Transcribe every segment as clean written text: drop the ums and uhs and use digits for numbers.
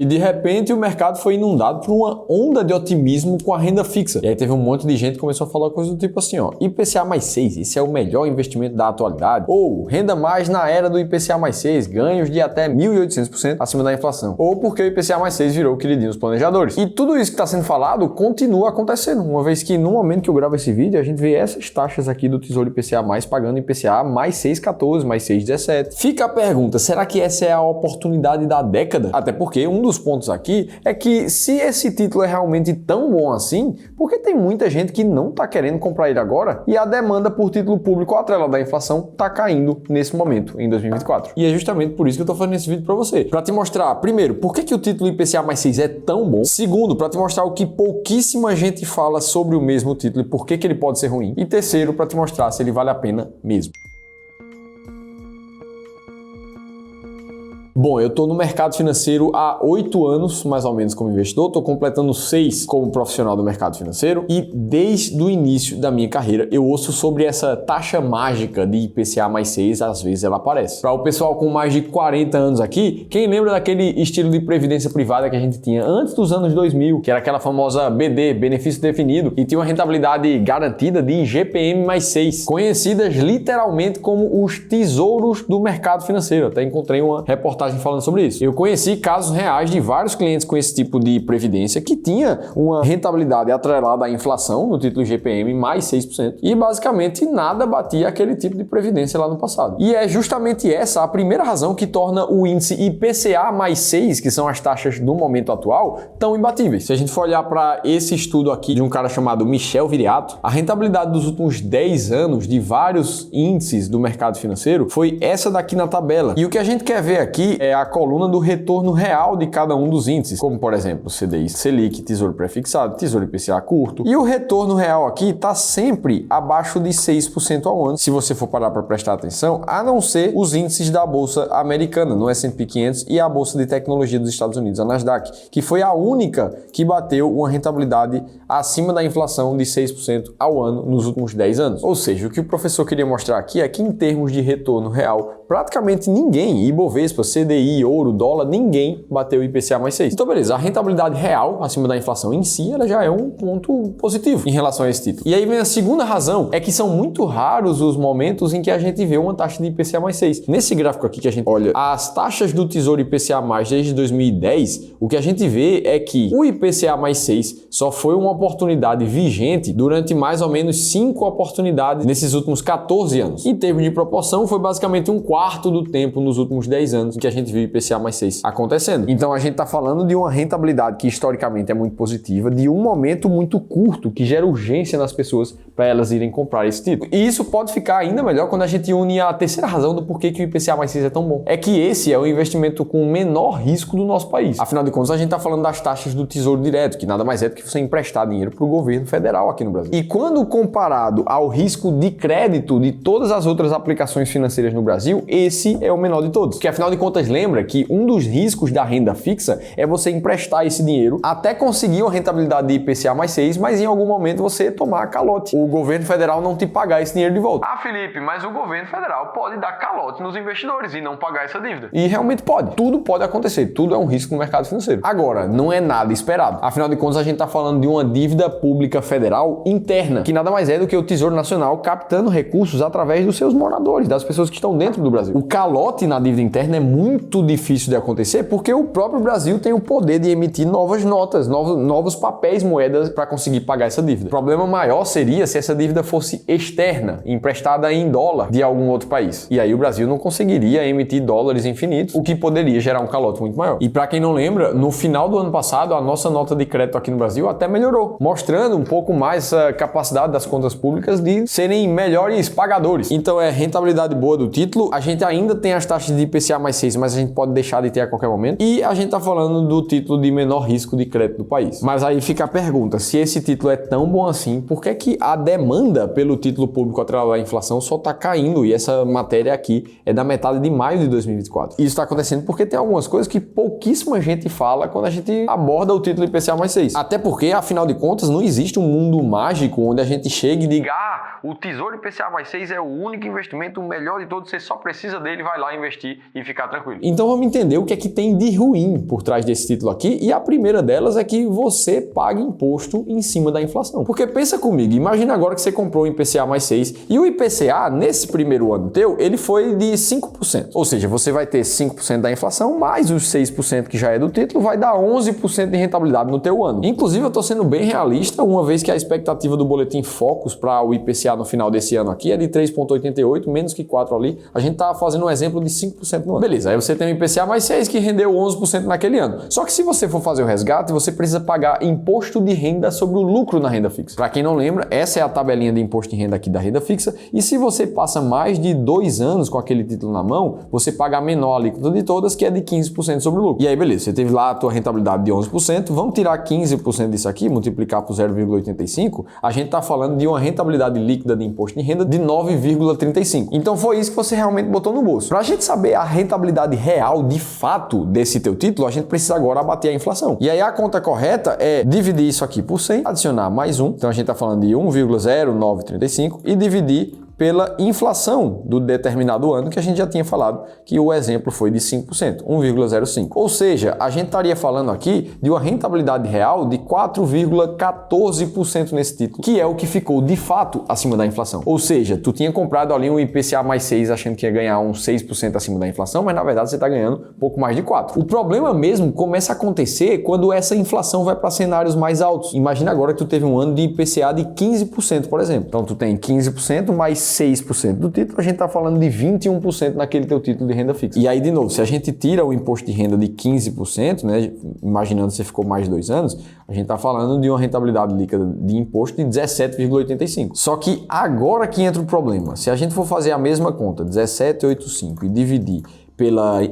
E de repente o mercado foi inundado por uma onda de otimismo com a renda fixa. E aí teve um monte de gente que começou a falar coisa do tipo assim, ó, IPCA mais 6, esse é o melhor investimento da atualidade. Ou renda mais na era do IPCA mais 6, ganhos de até 1.800% acima da inflação. Ou porque o IPCA mais 6 virou o queridinho dos planejadores. E tudo isso que está sendo falado continua acontecendo, uma vez que no momento que eu gravo esse vídeo, a gente vê essas taxas aqui do Tesouro IPCA mais pagando IPCA mais 6,14, mais 6,17. Fica a pergunta, será que essa é a oportunidade da década? Até porque um dos pontos aqui é que se esse título é realmente tão bom assim, por que tem muita gente que não está querendo comprar ele agora e a demanda por título público atrelado à inflação está caindo nesse momento, em 2024? E é justamente por isso que eu estou fazendo esse vídeo para você. Para te mostrar, primeiro, por que o título IPCA mais 6 é tão bom. Segundo, para te mostrar o que pouquíssima gente fala sobre o mesmo título e por que ele pode ser ruim. E terceiro, para te mostrar se ele vale a pena mesmo. Bom, eu estou no mercado financeiro há 8 anos, mais ou menos, como investidor. Estou completando 6 como profissional do mercado financeiro. E desde o início da minha carreira, eu ouço sobre essa taxa mágica de IPCA mais 6, às vezes ela aparece. Para o pessoal com mais de 40 anos aqui, quem lembra daquele estilo de previdência privada que a gente tinha antes dos anos 2000, que era aquela famosa BD, benefício definido, e tinha uma rentabilidade garantida de IGPM mais 6, conhecidas literalmente como os tesouros do mercado financeiro. Até encontrei uma reportagem falando sobre isso. Eu conheci casos reais de vários clientes com esse tipo de previdência que tinha uma rentabilidade atrelada à inflação no título GPM mais 6% e basicamente nada batia aquele tipo de previdência lá no passado. E é justamente essa a primeira razão que torna o índice IPCA mais 6, que são as taxas do momento atual, tão imbatíveis. Se a gente for olhar para esse estudo aqui de um cara chamado Michel Viriato, a rentabilidade dos últimos 10 anos de vários índices do mercado financeiro foi essa daqui na tabela. E o que a gente quer ver aqui é a coluna do retorno real de cada um dos índices, como por exemplo CDI Selic, Tesouro Prefixado, Tesouro IPCA curto. E o retorno real aqui está sempre abaixo de 6% ao ano, se você for parar para prestar atenção, a não ser os índices da Bolsa Americana, no S&P 500 e a Bolsa de Tecnologia dos Estados Unidos, a Nasdaq, que foi a única que bateu uma rentabilidade acima da inflação de 6% ao ano nos últimos 10 anos. Ou seja, o que o professor queria mostrar aqui é que em termos de retorno real, praticamente ninguém, Ibovespa, CDI, ouro, dólar, ninguém bateu o IPCA mais 6. Então, beleza, a rentabilidade real acima da inflação em si, ela já é um ponto positivo em relação a esse título. E aí vem a segunda razão, é que são muito raros os momentos em que a gente vê uma taxa de IPCA mais 6. Nesse gráfico aqui que a gente olha as taxas do Tesouro IPCA mais desde 2010, o que a gente vê é que o IPCA mais 6 só foi uma oportunidade vigente durante mais ou menos 5 oportunidades nesses últimos 14 anos. Em termos de proporção, foi basicamente um quarto do tempo nos últimos 10 anos que a gente viu IPCA mais 6 acontecendo. Então a gente está falando de uma rentabilidade que historicamente é muito positiva, de um momento muito curto que gera urgência nas pessoas para elas irem comprar esse título. E isso pode ficar ainda melhor quando a gente une a terceira razão do porquê que o IPCA mais 6 é tão bom. É que esse é o investimento com o menor risco do nosso país. Afinal de contas, a gente está falando das taxas do Tesouro Direto, que nada mais é do que você emprestar dinheiro para o governo federal aqui no Brasil. E quando comparado ao risco de crédito de todas as outras aplicações financeiras no Brasil, esse é o menor de todos. Porque afinal de contas, lembra que um dos riscos da renda fixa é você emprestar esse dinheiro até conseguir uma rentabilidade de IPCA mais 6, mas em algum momento você tomar calote. O governo federal não te pagar esse dinheiro de volta. Ah, Felipe, mas o governo federal pode dar calote nos investidores e não pagar essa dívida. E realmente pode. Tudo pode acontecer. Tudo é um risco no mercado financeiro. Agora, não é nada esperado. Afinal de contas, a gente está falando de uma dívida pública federal interna, que nada mais é do que o Tesouro Nacional captando recursos através dos seus moradores, das pessoas que estão dentro do Brasil. O calote na dívida interna é muito difícil de acontecer porque o próprio Brasil tem o poder de emitir novas notas, novos papéis, moedas para conseguir pagar essa dívida. O problema maior seria se essa dívida fosse externa, emprestada em dólar de algum outro país. E aí o Brasil não conseguiria emitir dólares infinitos, o que poderia gerar um calote muito maior. E para quem não lembra, no final do ano passado, a nossa nota de crédito aqui no Brasil até melhorou, mostrando um pouco mais a capacidade das contas públicas de serem melhores pagadores. Então é rentabilidade boa do título, a gente ainda tem as taxas de IPCA mais 6, mas a gente pode deixar de ter a qualquer momento. E a gente tá falando do título de menor risco de crédito do país. Mas aí fica a pergunta, se esse título é tão bom assim, por que que a demanda pelo título público atrelado à inflação só tá caindo? E essa matéria aqui é da metade de maio de 2024. Isso tá acontecendo porque tem algumas coisas que pouquíssima gente fala quando a gente aborda o título IPCA mais 6. Até porque, afinal de contas, não existe um mundo mágico onde a gente chegue e diga: ah, o Tesouro IPCA mais 6 é o único investimento, o melhor de todos, você só precisa precisa dele, vai lá investir e ficar tranquilo. Então vamos entender o que é que tem de ruim por trás desse título aqui, e a primeira delas é que você paga imposto em cima da inflação. Porque pensa comigo, imagina agora que você comprou o IPCA mais 6 e o IPCA nesse primeiro ano teu, ele foi de 5%. Ou seja, você vai ter 5% da inflação mais os 6% que já é do título, vai dar 11% de rentabilidade no teu ano. Inclusive eu estou sendo bem realista, uma vez que a expectativa do Boletim Focus para o IPCA no final desse ano aqui é de 3,88, menos que 4 ali. A gente está fazendo um exemplo de 5% no ano. Beleza, aí você tem o IPCA mais 6 que rendeu 11% naquele ano. Só que se você for fazer o resgate, você precisa pagar imposto de renda sobre o lucro na renda fixa. Para quem não lembra, essa é a tabelinha de imposto de renda aqui da renda fixa, e se você passa mais de 2 anos com aquele título na mão, você paga a menor alíquota de todas, que é de 15% sobre o lucro. E aí, beleza, você teve lá a tua rentabilidade de 11%, vamos tirar 15% disso aqui, multiplicar por 0,85, a gente está falando de uma rentabilidade líquida de imposto de renda de 9,35. Então foi isso que você realmente botou no bolso. Para a gente saber a rentabilidade real, de fato, desse teu título, a gente precisa agora abater a inflação. E aí a conta correta é dividir isso aqui por 100, adicionar mais 1, então a gente está falando de 1,0935 e dividir pela inflação do determinado ano, que a gente já tinha falado que o exemplo foi de 5%, 1,05. Ou seja, a gente estaria falando aqui de uma rentabilidade real de 4,14% nesse título, que é o que ficou de fato acima da inflação. Ou seja, tu tinha comprado ali um IPCA mais 6 achando que ia ganhar uns 6% acima da inflação, mas na verdade você está ganhando pouco mais de 4%. O problema mesmo começa a acontecer quando essa inflação vai para cenários mais altos. Imagina agora que tu teve um ano de IPCA de 15%, por exemplo. Então tu tem 15% mais 6% do título, a gente está falando de 21% naquele teu título de renda fixa. E aí, de novo, se a gente tira o imposto de renda de 15%, né, imaginando que você ficou mais de 2 anos, a gente está falando de uma rentabilidade líquida de imposto de 17,85. Só que agora que entra o problema. Se a gente for fazer a mesma conta, 17,85, e dividir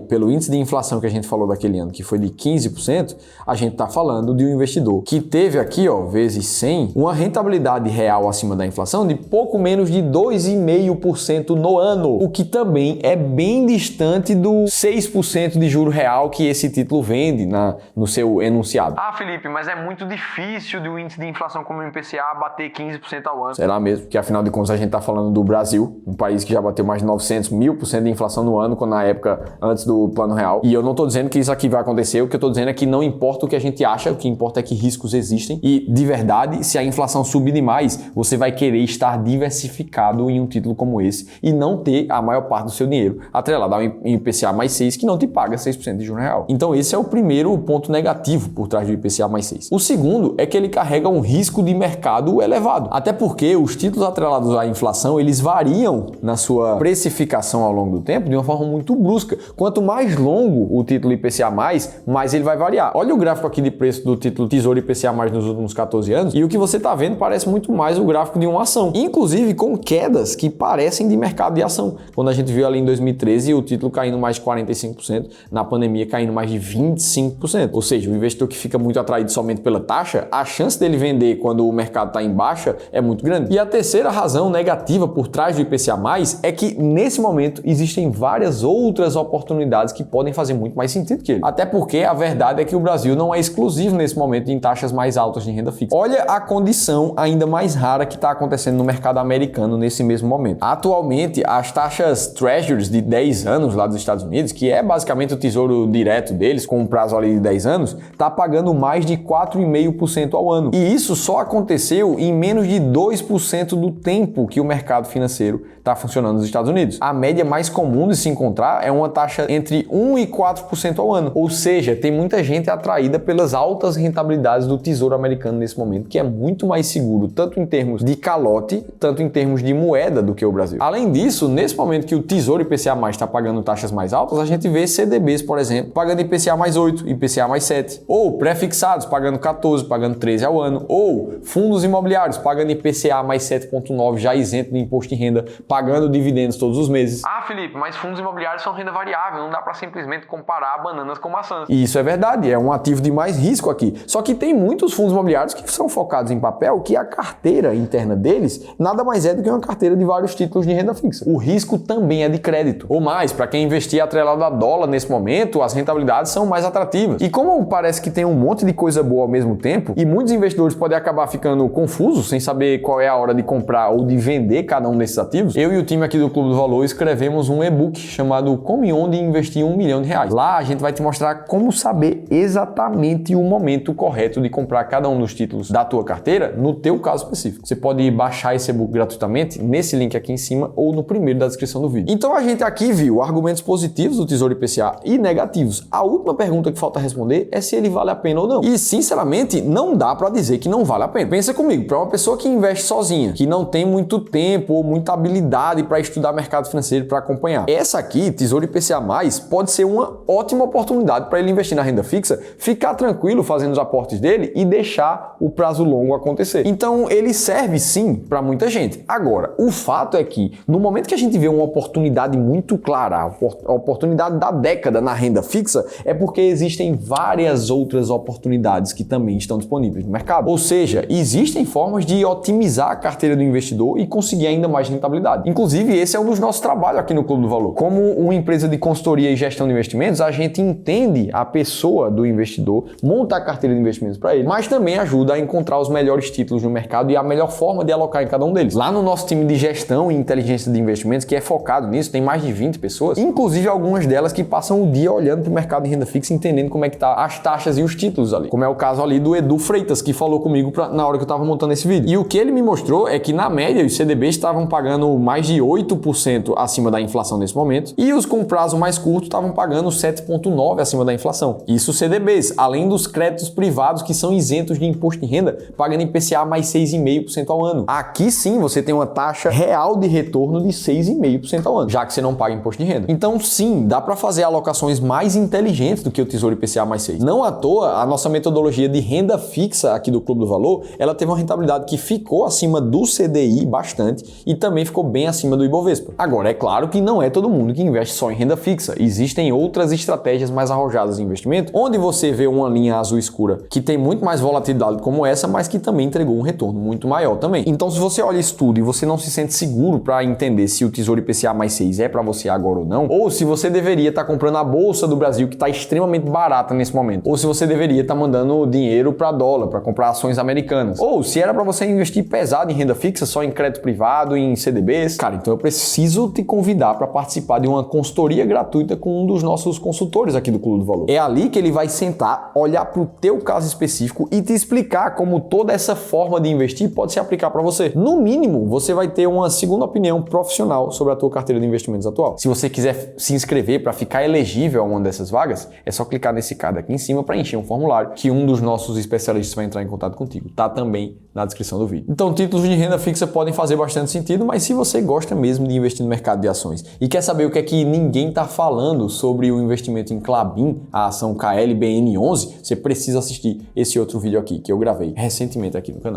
pelo índice de inflação que a gente falou daquele ano, que foi de 15%, a gente está falando de um investidor que teve aqui, ó, vezes 100, uma rentabilidade real acima da inflação de pouco menos de 2,5% no ano, o que também é bem distante do 6% de juro real que esse título vende no seu enunciado. Ah, Felipe, mas é muito difícil de um índice de inflação como o IPCA bater 15% ao ano. Será mesmo? Porque afinal de contas a gente está falando do Brasil, um país que já bateu mais de 900 mil % de inflação no ano, quando na época antes do Plano Real. E eu não estou dizendo que isso aqui vai acontecer, o que eu estou dizendo é que não importa o que a gente acha, o que importa é que riscos existem. E, de verdade, se a inflação subir demais, você vai querer estar diversificado em um título como esse e não ter a maior parte do seu dinheiro atrelado ao IPCA mais 6, que não te paga 6% de juro real. Então esse é o primeiro ponto negativo por trás do IPCA mais 6. O segundo é que ele carrega um risco de mercado elevado. Até porque os títulos atrelados à inflação, eles variam na sua precificação ao longo do tempo de uma forma muito brusca. Quanto mais longo o título IPCA+, mais ele vai variar. Olha o gráfico aqui de preço do título Tesouro IPCA+, nos últimos 14 anos, e o que você está vendo parece muito mais o gráfico de uma ação. Inclusive com quedas que parecem de mercado de ação. Quando a gente viu ali em 2013 o título caindo mais de 45%, na pandemia caindo mais de 25%. Ou seja, o investidor que fica muito atraído somente pela taxa, a chance dele vender quando o mercado está em baixa é muito grande. E a terceira razão negativa por trás do IPCA+, é que nesse momento existem várias outras oportunidades que podem fazer muito mais sentido que ele. Até porque a verdade é que o Brasil não é exclusivo nesse momento em taxas mais altas de renda fixa. Olha a condição ainda mais rara que está acontecendo no mercado americano nesse mesmo momento. Atualmente, as taxas Treasuries de 10 anos lá dos Estados Unidos, que é basicamente o tesouro direto deles, com um prazo ali de 10 anos, está pagando mais de 4,5% ao ano. E isso só aconteceu em menos de 2% do tempo que o mercado financeiro está funcionando nos Estados Unidos. A média mais comum de se encontrar é uma taxa entre 1 e 4% ao ano. Ou seja, tem muita gente atraída pelas altas rentabilidades do Tesouro Americano nesse momento, que é muito mais seguro, tanto em termos de calote, tanto em termos de moeda do que o Brasil. Além disso, nesse momento que o Tesouro IPCA+ está pagando taxas mais altas, a gente vê CDBs, por exemplo, pagando IPCA mais 8, IPCA mais 7, ou pré-fixados pagando 14, pagando 13 ao ano, ou fundos imobiliários pagando IPCA mais 7,9, já isento de imposto de renda, pagando dividendos todos os meses. Ah, Felipe, mas fundos imobiliários são renda variável, não dá para simplesmente comparar bananas com maçãs. E isso é verdade, é um ativo de mais risco aqui. Só que tem muitos fundos imobiliários que são focados em papel, que a carteira interna deles nada mais é do que uma carteira de vários títulos de renda fixa. O risco também é de crédito. Ou mais, para quem investir atrelado a dólar nesse momento, as rentabilidades são mais atrativas. E como parece que tem um monte de coisa boa ao mesmo tempo, e muitos investidores podem acabar ficando confusos, sem saber qual é a hora de comprar ou de vender cada um desses ativos, eu e o time aqui do Clube do Valor escrevemos um e-book chamado Como e Onde Investir R$1 milhão. Lá a gente vai te mostrar como saber exatamente o momento correto de comprar cada um dos títulos da tua carteira no teu caso específico. Você pode baixar esse e-book gratuitamente nesse link aqui em cima ou no primeiro da descrição do vídeo. Então a gente aqui viu argumentos positivos do Tesouro IPCA e negativos. A última pergunta que falta responder é se ele vale a pena ou não. E sinceramente, não dá para dizer que não vale a pena. Pensa comigo, para uma pessoa que investe sozinha, que não tem muito tempo ou muita habilidade para estudar mercado financeiro para acompanhar, essa aqui, Tesouro IPCA+, pode ser uma ótima oportunidade para ele investir na renda fixa, ficar tranquilo fazendo os aportes dele e deixar o prazo longo acontecer. Então, ele serve sim para muita gente. Agora, o fato é que no momento que a gente vê uma oportunidade muito clara, a oportunidade da década na renda fixa, é porque existem várias outras oportunidades que também estão disponíveis no mercado. Ou seja, existem formas de otimizar a carteira do investidor e conseguir ainda mais rentabilidade. Inclusive, esse é um dos nossos trabalhos aqui no Clube do Valor. Como uma empresa de consultoria e gestão de investimentos, a gente entende a pessoa do investidor, monta a carteira de investimentos para ele, mas também ajuda a encontrar os melhores títulos no mercado e a melhor forma de alocar em cada um deles. Lá no nosso time de gestão e inteligência de investimentos, que é focado nisso, tem mais de 20 pessoas, inclusive algumas delas que passam o dia olhando para o mercado de renda fixa, entendendo como é que tá as taxas e os títulos ali. Como é o caso ali do Edu Freitas, que falou comigo na hora que eu estava montando esse vídeo. E o que ele me mostrou é que, na média, os CDBs estavam pagando mais de 8% acima da inflação nesse momento, e os com prazo mais curto estavam pagando 7,9% acima da inflação. Isso CDBs, além dos créditos privados que são isentos de imposto de renda, pagando IPCA mais 6,5% ao ano. Aqui sim você tem uma taxa real de retorno de 6,5% ao ano, já que você não paga imposto de renda. Então sim, dá para fazer alocações mais inteligentes do que o Tesouro IPCA mais 6. Não à toa, a nossa metodologia de renda fixa aqui do Clube do Valor, ela teve uma rentabilidade que ficou acima do CDI bastante e também ficou bem acima do Ibovespa. Agora, é claro que não é todo mundo que investe só em renda fixa. Existem outras estratégias mais arrojadas de investimento, onde você vê uma linha azul escura que tem muito mais volatilidade como essa, mas que também entregou um retorno muito maior também. Então, se você olha isso tudo e você não se sente seguro para entender se o Tesouro IPCA mais 6 é para você agora ou não, ou se você deveria estar comprando a Bolsa do Brasil, que está extremamente barata nesse momento, ou se você deveria estar mandando dinheiro para dólar, para comprar ações americanas, ou se era para você investir pesado em renda fixa, só em crédito privado, em CDBs, cara, então eu preciso te convidar para participar de uma consultoria gratuita com um dos nossos consultores aqui do Clube do Valor. É ali que ele vai sentar, olhar para o teu caso específico e te explicar como toda essa forma de investir pode se aplicar para você. No mínimo, você vai ter uma segunda opinião profissional sobre a tua carteira de investimentos atual. Se você quiser se inscrever para ficar elegível a uma dessas vagas, é só clicar nesse card aqui em cima para encher um formulário que um dos nossos especialistas vai entrar em contato contigo. Tá também na descrição do vídeo. Então, títulos de renda fixa podem fazer bastante sentido, mas se você gosta mesmo de investir no mercado de ações e quer saber o que é que ninguém está falando sobre o investimento em Klabin, a ação KLBN11, você precisa assistir esse outro vídeo aqui que eu gravei recentemente aqui no canal.